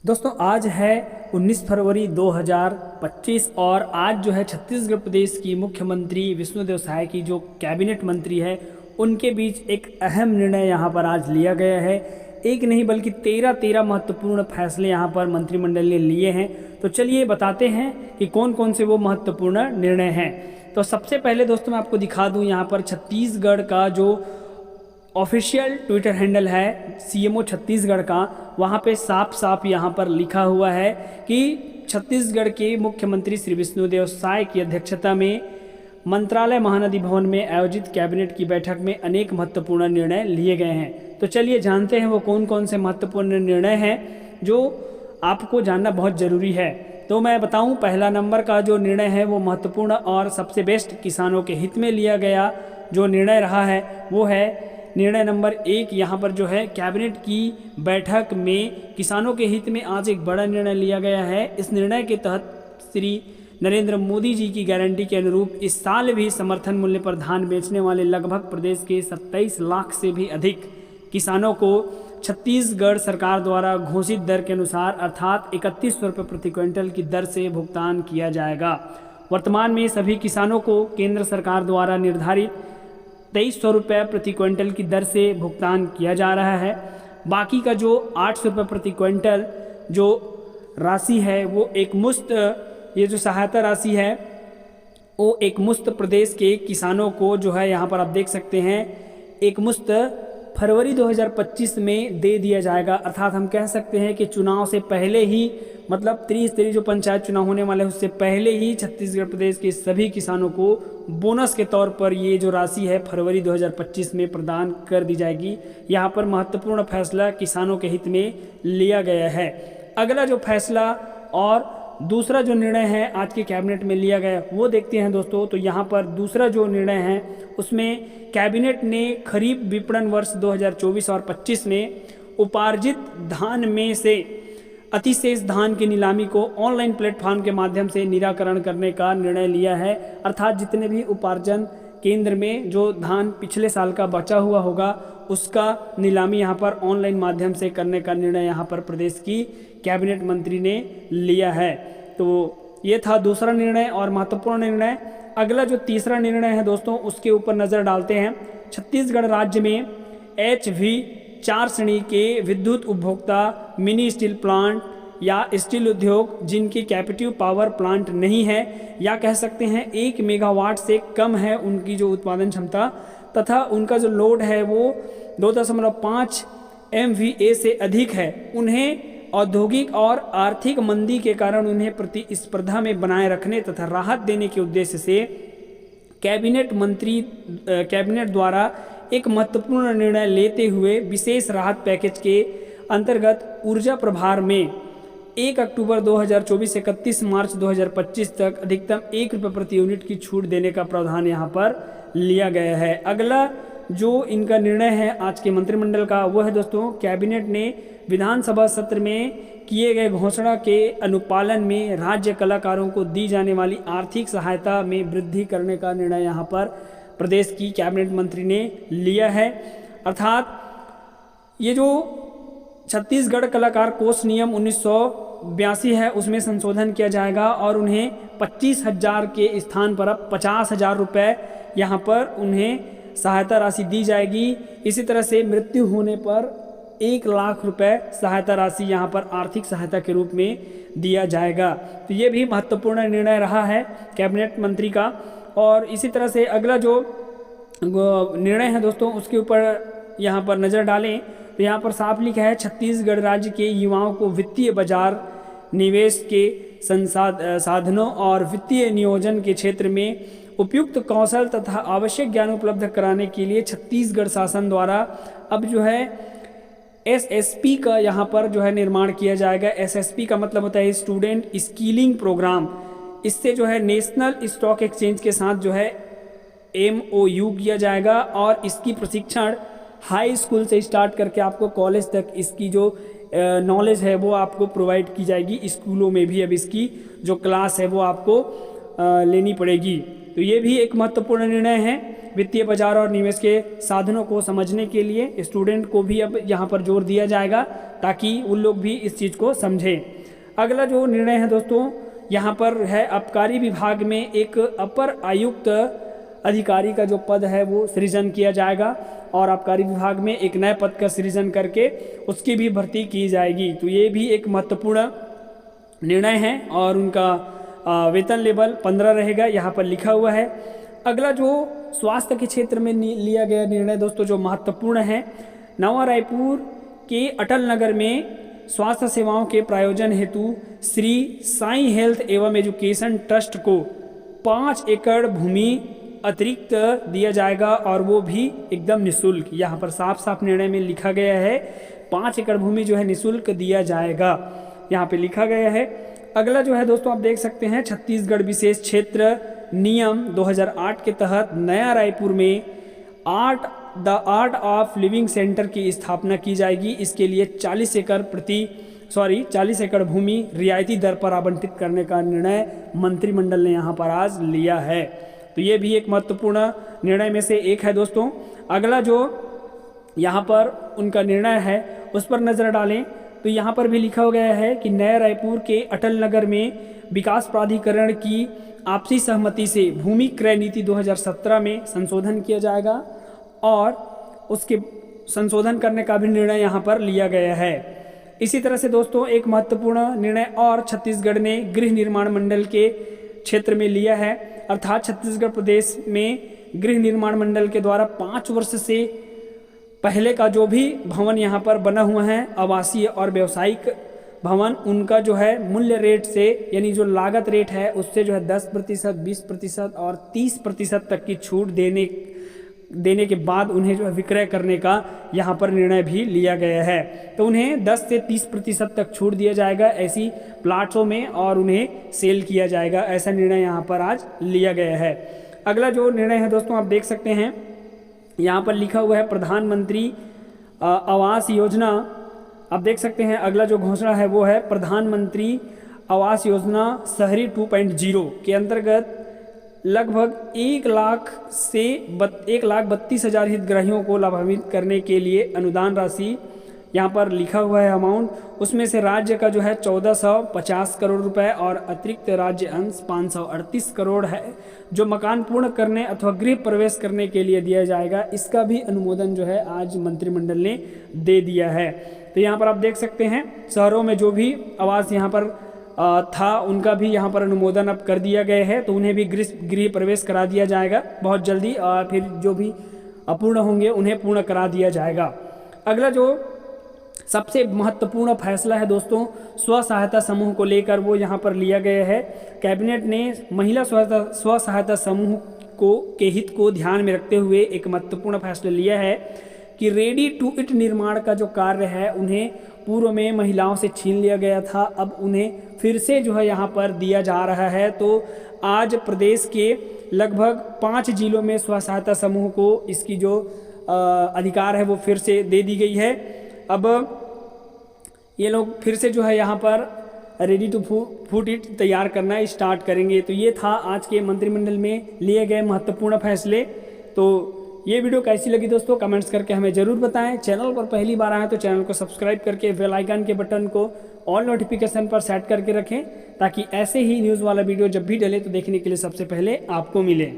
दोस्तों आज है 19 फरवरी 2025 और आज जो है छत्तीसगढ़ प्रदेश की मुख्यमंत्री विष्णुदेव साय की जो कैबिनेट मंत्री है उनके बीच एक अहम निर्णय यहाँ पर आज लिया गया है। एक नहीं बल्कि 13 महत्वपूर्ण फैसले यहाँ पर मंत्रिमंडल ने लिए हैं। तो चलिए बताते हैं कि कौन कौन से वो महत्वपूर्ण निर्णय हैं। तो सबसे पहले दोस्तों मैं आपको दिखा दूँ यहाँ पर छत्तीसगढ़ का जो ऑफिशियल ट्विटर हैंडल है सीएमओ छत्तीसगढ़ का, वहाँ पे साफ साफ यहाँ पर लिखा हुआ है कि छत्तीसगढ़ के मुख्यमंत्री श्री विष्णुदेव साय की अध्यक्षता में मंत्रालय महानदी भवन में आयोजित कैबिनेट की बैठक में अनेक महत्वपूर्ण निर्णय लिए गए हैं। तो चलिए जानते हैं वो कौन कौन से महत्वपूर्ण निर्णय हैं जो आपको जानना बहुत ज़रूरी है। तो मैं बताऊं, पहला नंबर का जो निर्णय है वो महत्वपूर्ण और सबसे बेस्ट किसानों के हित में लिया गया जो निर्णय रहा है वो है निर्णय नंबर 1। यहाँ पर जो है कैबिनेट की बैठक में किसानों के हित में आज एक बड़ा निर्णय लिया गया है। इस निर्णय के तहत श्री नरेंद्र मोदी जी की गारंटी के अनुरूप इस साल भी समर्थन मूल्य पर धान बेचने वाले लगभग प्रदेश के 27 लाख से भी अधिक किसानों को छत्तीसगढ़ सरकार द्वारा घोषित दर के अनुसार अर्थात 3100 रुपये प्रति क्विंटल की दर से भुगतान किया जाएगा। वर्तमान में सभी किसानों को केंद्र सरकार द्वारा निर्धारित 2300 रुपये प्रति क्विंटल की दर से भुगतान किया जा रहा है। बाकी का जो 800 रुपये प्रति क्विंटल जो राशि है वो एक मुश्त, ये जो सहायता राशि है वो एक मुश्त प्रदेश के किसानों को जो है यहाँ पर आप देख सकते हैं एक मुश्त फरवरी 2025 में दे दिया जाएगा। अर्थात हम कह सकते हैं कि चुनाव से पहले ही, मतलब 30 जो पंचायत चुनाव होने वाले हैं उससे पहले ही छत्तीसगढ़ प्रदेश के सभी किसानों को बोनस के तौर पर ये जो राशि है फरवरी 2025 में प्रदान कर दी जाएगी। यहाँ पर महत्वपूर्ण फैसला किसानों के हित में लिया गया है। अगला जो फैसला और दूसरा जो निर्णय है आज के कैबिनेट में लिया गया वो देखते हैं दोस्तों। तो यहाँ पर दूसरा जो निर्णय है उसमें कैबिनेट ने खरीफ विपणन वर्ष 2024 और 25 में उपार्जित धान में से अतिशेष धान की नीलामी को ऑनलाइन प्लेटफॉर्म के माध्यम से निराकरण करने का निर्णय लिया है। अर्थात जितने भी उपार्जन केंद्र में जो धान पिछले साल का बचा हुआ होगा उसका नीलामी यहाँ पर ऑनलाइन माध्यम से करने का निर्णय यहाँ पर प्रदेश की कैबिनेट मंत्री ने लिया है। तो ये था दूसरा निर्णय और महत्वपूर्ण निर्णय। अगला जो तीसरा निर्णय है दोस्तों उसके ऊपर नज़र डालते हैं। छत्तीसगढ़ राज्य में HV4 श्रेणी के विद्युत उपभोक्ता मिनी स्टील प्लांट या स्टील उद्योग जिनकी कैपेसिटिव पावर प्लांट नहीं है या कह सकते हैं 1 मेगावाट से कम है उनकी जो उत्पादन क्षमता तथा उनका जो लोड है वो 2.5 MVA से अधिक है, उन्हें औद्योगिक और आर्थिक मंदी के कारण उन्हें प्रतिस्पर्धा में बनाए रखने तथा राहत देने के उद्देश्य से कैबिनेट द्वारा एक महत्वपूर्ण निर्णय लेते हुए विशेष राहत पैकेज के अंतर्गत ऊर्जा प्रभार में 1 अक्टूबर 2024 से 31 मार्च 2025 तक अधिकतम 1 रुपये प्रति यूनिट की छूट देने का प्रावधान यहाँ पर लिया गया है। अगला जो इनका निर्णय है आज के मंत्रिमंडल का वो है दोस्तों, कैबिनेट ने विधानसभा सत्र में किए गए घोषणा के अनुपालन में राज्य कलाकारों को दी जाने वाली आर्थिक सहायता में वृद्धि करने का निर्णय यहाँ पर प्रदेश की कैबिनेट मंत्री ने लिया है। अर्थात ये जो छत्तीसगढ़ कलाकार कोष नियम 1982 है उसमें संशोधन किया जाएगा और उन्हें 25,000 के स्थान पर अब 50,000 रुपये यहाँ पर उन्हें सहायता राशि दी जाएगी। इसी तरह से मृत्यु होने पर 1 लाख रुपए सहायता राशि यहाँ पर आर्थिक सहायता के रूप में दिया जाएगा। तो ये भी महत्वपूर्ण निर्णय रहा है कैबिनेट मंत्री का। और इसी तरह से अगला जो निर्णय है दोस्तों उसके ऊपर यहाँ पर नज़र डालें तो यहाँ पर साफ लिखा है, छत्तीसगढ़ राज्य के युवाओं को वित्तीय बाजार, निवेश के साधनों और वित्तीय नियोजन के क्षेत्र में उपयुक्त कौशल तथा आवश्यक ज्ञान उपलब्ध कराने के लिए छत्तीसगढ़ शासन द्वारा अब जो है SSP का यहाँ पर जो है निर्माण किया जाएगा। SSP का मतलब होता है स्टूडेंट स्किलिंग प्रोग्राम। इससे जो है नेशनल स्टॉक एक्सचेंज के साथ जो है MOU किया जाएगा और इसकी प्रशिक्षण हाई स्कूल से स्टार्ट करके आपको कॉलेज तक इसकी जो नॉलेज है वो आपको प्रोवाइड की जाएगी। स्कूलों में भी अब इसकी जो क्लास है वो आपको लेनी पड़ेगी। तो ये भी एक महत्वपूर्ण निर्णय है। वित्तीय बाजार और निवेश के साधनों को समझने के लिए स्टूडेंट को भी अब यहाँ पर जोर दिया जाएगा ताकि उन लोग भी इस चीज़ को समझें। अगला जो निर्णय है दोस्तों यहाँ पर है, आबकारी विभाग में एक अपर आयुक्त अधिकारी का जो पद है वो सृजन किया जाएगा और आबकारी विभाग में एक नए पद का सृजन करके उसकी भी भर्ती की जाएगी। तो ये भी एक महत्वपूर्ण निर्णय है और उनका वेतन लेवल 15 रहेगा, यहाँ पर लिखा हुआ है। अगला जो स्वास्थ्य के क्षेत्र में लिया गया निर्णय दोस्तों जो महत्वपूर्ण है, नवा रायपुर के अटल नगर में स्वास्थ्य सेवाओं के प्रायोजन हेतु श्री साईं हेल्थ एवं एजुकेशन ट्रस्ट को 5 एकड़ भूमि अतिरिक्त दिया जाएगा और वो भी एकदम निःशुल्क। यहाँ पर साफ साफ निर्णय में लिखा गया है 5 एकड़ भूमि जो है निःशुल्क दिया जाएगा, यहाँ पे लिखा गया है। अगला जो है दोस्तों आप देख सकते हैं, छत्तीसगढ़ विशेष क्षेत्र नियम 2008 के तहत नया रायपुर में the art of living centre की स्थापना की जाएगी। इसके लिए 40 एकड़ भूमि रियायती दर पर आवंटित करने का निर्णय मंत्रिमंडल ने यहाँ पर आज लिया है। तो ये भी एक महत्वपूर्ण निर्णय में से एक है दोस्तों। अगला जो यहाँ पर उनका निर्णय है उस पर नज़र डालें तो यहाँ पर भी लिखा गया है कि नया रायपुर के अटल नगर में विकास प्राधिकरण की आपसी सहमति से भूमि क्रय नीति 2017 में संशोधन किया जाएगा और उसके संशोधन करने का भी निर्णय यहाँ पर लिया गया है। इसी तरह से दोस्तों एक महत्वपूर्ण निर्णय और छत्तीसगढ़ ने गृह निर्माण मंडल के क्षेत्र में लिया है, अर्थात छत्तीसगढ़ प्रदेश में गृह निर्माण मंडल के द्वारा 5 वर्ष से पहले का जो भी भवन यहाँ पर बना हुआ है आवासीय और व्यावसायिक भवन, उनका जो है मूल्य रेट से यानी जो लागत रेट है उससे जो है 10%, 20% और 30% तक की छूट देने के बाद उन्हें जो है विक्रय करने का यहाँ पर निर्णय भी लिया गया है। तो उन्हें 10 से 30% तक छूट दिया जाएगा ऐसी प्लाट्सों में और उन्हें सेल किया जाएगा, ऐसा निर्णय यहाँ पर आज लिया गया है। अगला जो निर्णय है दोस्तों आप देख सकते हैं, यहाँ पर लिखा हुआ है प्रधानमंत्री आवास योजना। आप देख सकते हैं अगला जो घोषणा है वो है प्रधानमंत्री आवास योजना शहरी 2.0 के अंतर्गत लगभग 1,32,000 हितग्राहियों को लाभान्वित करने के लिए अनुदान राशि यहाँ पर लिखा हुआ है अमाउंट, उसमें से राज्य का जो है 1450 करोड़ रुपए और अतिरिक्त राज्य अंश 538 करोड़ है जो मकान पूर्ण करने अथवा गृह प्रवेश करने के लिए दिया जाएगा। इसका भी अनुमोदन जो है आज मंत्रिमंडल ने दे दिया है। तो यहाँ पर आप देख सकते हैं शहरों में जो भी आवास यहाँ पर था उनका भी यहाँ पर अनुमोदन अब कर दिया गया है, तो उन्हें भी गृह प्रवेश करा दिया जाएगा बहुत जल्दी और फिर जो भी अपूर्ण होंगे उन्हें पूर्ण करा दिया जाएगा। अगला जो सबसे महत्वपूर्ण फैसला है दोस्तों स्व सहायता समूह को लेकर, वो यहाँ पर लिया गया है। कैबिनेट ने महिला स्व सहायता समूह के हित को ध्यान में रखते हुए एक महत्वपूर्ण फैसला लिया है कि रेडी टू इट निर्माण का जो कार्य है उन्हें पूर्व में महिलाओं से छीन लिया गया था, अब उन्हें फिर से जो है यहाँ पर दिया जा रहा है। तो आज प्रदेश के लगभग 5 जिलों में स्व सहायता समूह को इसकी जो अधिकार है वो फिर से दे दी गई है। अब ये लोग फिर से जो है यहाँ पर रेडी टू फूड इट तैयार करना स्टार्ट करेंगे। तो ये था आज के मंत्रिमंडल में लिए गए महत्वपूर्ण फैसले। तो ये वीडियो कैसी लगी दोस्तों कमेंट्स करके हमें ज़रूर बताएं। चैनल पर पहली बार आए तो चैनल को सब्सक्राइब करके बेल आइकन के बटन को ऑल नोटिफिकेशन पर सेट करके रखें ताकि ऐसे ही न्यूज़ वाला वीडियो जब भी डले तो देखने के लिए सबसे पहले आपको मिले।